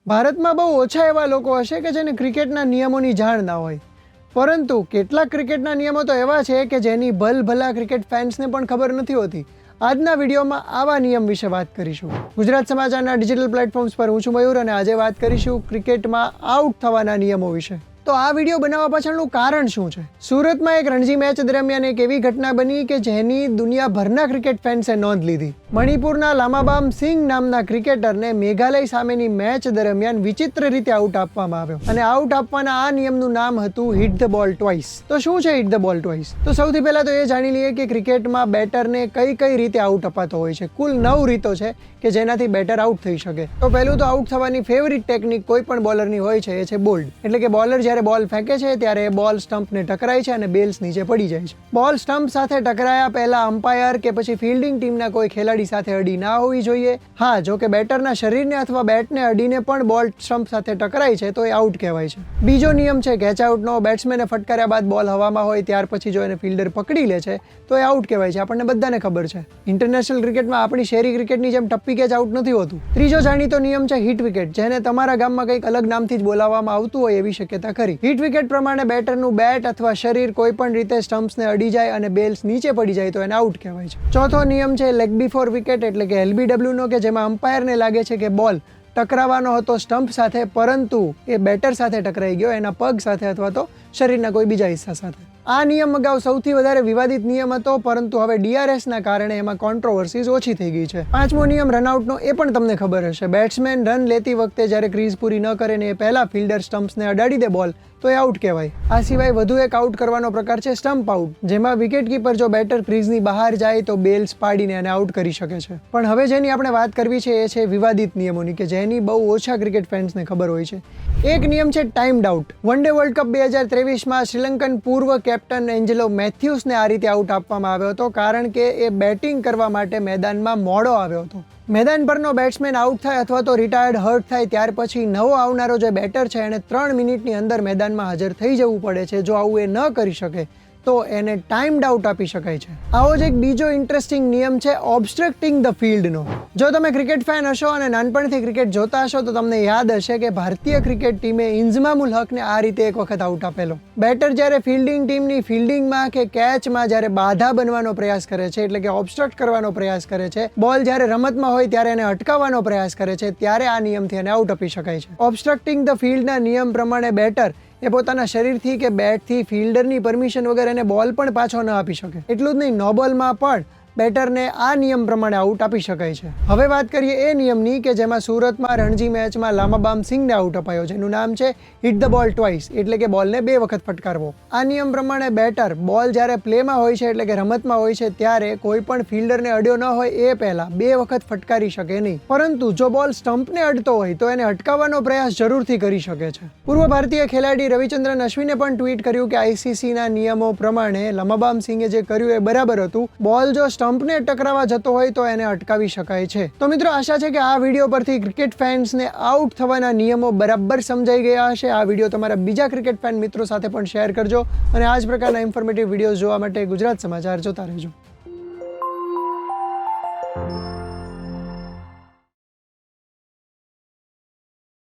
ભારતમાં બહુ ઓછા એવા લોકો હશે કે જેને ક્રિકેટના નિયમોની જાણ ના હોય, પરંતુ કેટલાક ક્રિકેટના નિયમો તો એવા છે કે જેની ભલભલા ક્રિકેટ ફેન્સને પણ ખબર નથી હોતી. આજના વિડીયોમાં આવા નિયમ વિશે વાત કરીશું. ગુજરાત સમાચારના ડિજિટલ પ્લેટફોર્મ્સ પર હું છું મયુર અને આજે વાત કરીશું ક્રિકેટમાં આઉટ થવાના નિયમો વિશે. તો આ વિડીયો બનાવવા પાછળનું કારણ શું છે? સુરતમાં એક રણજી મેચ દરમિયાન એક એવી ઘટના બની કે જેની દુનિયાભરના ક્રિકેટ ફેન્સે નોંધ લીધી. મણિપુરના લામાબામ સિંઘ નામના ક્રિકેટરને મેઘાલય સામેની મેચ દરમિયાન વિચિત્ર રીતે આઉટ આપવામાં આવ્યો અને આઉટ આપવાના આ નિયમનું નામ હતું હિટ ધ બોલ ટ્વાઇસ. તો શું છે હિટ ધ બોલ ટ્વાઇસ? તો સૌથી પહેલા તો એ જાણી લઈએ કે ક્રિકેટમાં બેટરને કઈ રીતે આઉટ અપાતો હોય છે. કુલ 9 રીતો છે કે જેનાથી બેટર આઉટ થઈ શકે. તો પહેલું તો આઉટ થવાની ફેવરિટ ટેકનિક કોઈ પણ બોલરની હોય છે એ છે બોલ્ડ, એટલે કે બોલર જ્યારે બોલ ફેંકે છે ત્યારે બોલ સ્ટમ્પને ટકરાય છે અને બેલ્સ નીચે પડી જાય છે. બોલ સ્ટમ્પ સાથે ટકરાયા પહેલા અમ્પાયર કે પછી ફિલ્ડિંગ ટીમના કોઈ ખેલાડી સાથે અડી ના હોવી જોઈએ. હા, જો કે બેટરના શરીરને અથવા બેટને અડીને પણ બોલ સ્ટમ્પ સાથે ટકરાય છે તો એ આઉટ કહેવાય છે. બીજો નિયમ છે કેચ આઉટનો. બેટ્સમેને ફટકાર્યા બાદ બોલ હવામાં હોય ત્યાર પછી જો એને ફિલ્ડર પકડી લે છે તો એ આઉટ કહેવાય છે. આપણને બધાને ખબર છે. ઇન્ટરનેશનલ ક્રિકેટમાં આપણી શેરી ક્રિકેટની જેમ ટપ્પી કેચ આઉટ નથી હોતું. ત્રીજો જાણીતો નિયમ છે હિટ વિકેટ, જેને તમારા ગામમાં કંઈક અલગ નામથી જ બોલાવવામાં આવતું હોય એવી શક્યતા ખરી. હિટ વિકેટ પ્રમાણે બેટરનું બેટ અથવા શરીર કોઈ પણ રીતે સ્ટમ્પ્સને અડી જાય અને બેલ્સ નીચે પડી જાય તો એને આઉટ કહેવાય છે. ચોથો નિયમ છે લેગ બિફોર વિકેટ, એટલે કે LBW નો, કે જેમાં અમ્પાયરને લાગે છે કે બોલ ટકરાવાનો હતો સ્ટમ્પ સાથે, પરંતુ એ બેટર સાથે ટકરાઈ ગયો, એના પગ સાથે અથવા તો શરીરના કોઈ બીજા હિસ્સા સાથે. આ નિયમ અગાઉ સૌથી વધારે વિવાદિત નિયમ હતો, પરંતુ હવે DRSના કારણે એમાં કોન્ટ્રોવર્સીઝ ઓછી થઈ ગઈ છે. પાંચમો નિયમ રનઆઉટનો. એ પણ તમને ખબર હશે. બેટ્સમેન રન લેતી વખતે જ્યારે ક્રીઝ પૂરી ન કરે ને એ પહેલા ફિલ્ડર સ્ટમ્પ્સને અડાડી દે બોલ તો એ આઉટ કહેવાય. આ સિવાય વધુ એક આઉટ કરવાનો પ્રકાર છે સ્ટમ્પ આઉટ, જેમાં વિકેટ કીપર જો બેટર ક્રીઝની બહાર જાય તો બેલ્સ પાડીને એને આઉટ કરી શકે છે. પણ હવે જેની આપણે વાત કરવી છે એ છે વિવાદિત નિયમોની, કે જેની બહુ ઓછા ક્રિકેટ ફેન્સને ખબર હોય છે. એક નિયમ છે timed out. One day world cup 2023માં શ્રીલંકન પૂર્વ કેપ્ટન એન્જેલો મેથ્યુસને આ રીતે આઉટ આપવામાં આવ્યો હતો, કારણ કે એ બેટિંગ કરવા માટે મેદાનમાં મોડો આવ્યો હતો. મેદાન પરનો બેટ્સમેન આઉટ થાય અથવા તો રિટાયર્ડ હર્ટ થાય ત્યાર પછી નવો આવનારો જે બેટર છે એને 3 મિનિટની અંદર મેદાનમાં હાજર થઈ જવું પડે છે. જો આવું એ ન કરી શકે તો એને ટાઈમ્ડ આઉટ આપી શકાય છે. આવો જ એક બીજો ઇન્ટરેસ્ટિંગ નિયમ છે ઓબ્સ્ટ્રક્ટિંગ ધ ફિલ્ડનો. જો તમે ક્રિકેટ ફેન હશો અને નાનપણથી ક્રિકેટ જોતા હશો તો તમને યાદ હશે કે ભારતીય ક્રિકેટ ટીમે ઇન્ઝમામુલ હકને આ રીતે એક વખત આઉટ આપેલો. બેટર જ્યારે ફિલ્ડિંગ ટીમની ફિલ્ડિંગમાં કે કેચમાં જ્યારે બાધા બનવાનો પ્રયાસ કરે છે, એટલે કે ઓબ્સ્ટ્રક્ટ કરવાનો પ્રયાસ કરે છે, બોલ જ્યારે રમતમાં હોય ત્યારે એને અટકાવવાનો પ્રયાસ કરે છે, ત્યારે આ નિયમથી એને આઉટ આપી શકાય છે. ઓબ્સ્ટ્રક્ટિંગ ધ ફિલ્ડના નિયમ પ્રમાણે બેટર એ પોતાના શરીરથી કે બેટથી ફિલ્ડરની પરમિશન વગર એને બોલ પણ પાછો ન આપી શકે. એટલું જ નહીં, નો બોલમાં પણ બેટરને આ નિયમ પ્રમાણે આઉટ આપી શકાય છે. હવે વાત કરીએ એ નિયમની કે જેમાં સુરતમાં રણજી મેચમાં લામાબામ સિંઘને આઉટ અપાયો, જેનું નામ છે હિટ ધ બોલ ટ્વાઇસ, એટલે કે બોલને 2 વખત ફટકારવો. આ નિયમ પ્રમાણે બેટર બોલ જ્યારે પ્લેમાં હોય છે, એટલે કે રમતમાં હોય છે, ત્યારે કોઈ પણ ફિલ્ડરને અડ્યો ન હોય એ પહેલા 2 વખત ફટકારી શકે નહીં. પરંતુ જો બોલ સ્ટમ્પને અડતો હોય તો એને અટકાવવાનો પ્રયાસ જરૂરથી કરી શકે છે. પૂર્વ ભારતીય ખેલાડી રવિચંદ્રન અશ્વિને પણ ટ્વીટ કર્યું કે ICCના નિયમો પ્રમાણે લામાબામ સિંઘે જે કર્યું એ બરાબર હતું. બોલ જો સ્ટમ્પને ટકરાવા જતો હોય તો એને અટકાવી શકાય છે. તો મિત્રો, આશા છે કે આ વિડીયો પરથી ક્રિકેટ ફેન્સને આઉટ થવાના નિયમો બરાબર સમજાઈ ગયા હશે. આ વિડીયો તમારા બીજા ક્રિકેટ ફેન મિત્રો સાથે પણ શેર કરજો અને આ જ પ્રકારના ઇન્ફોર્મેટિવ વિડીયોઝ જોવા માટે ગુજરાત સમાચાર જોતા રહેજો.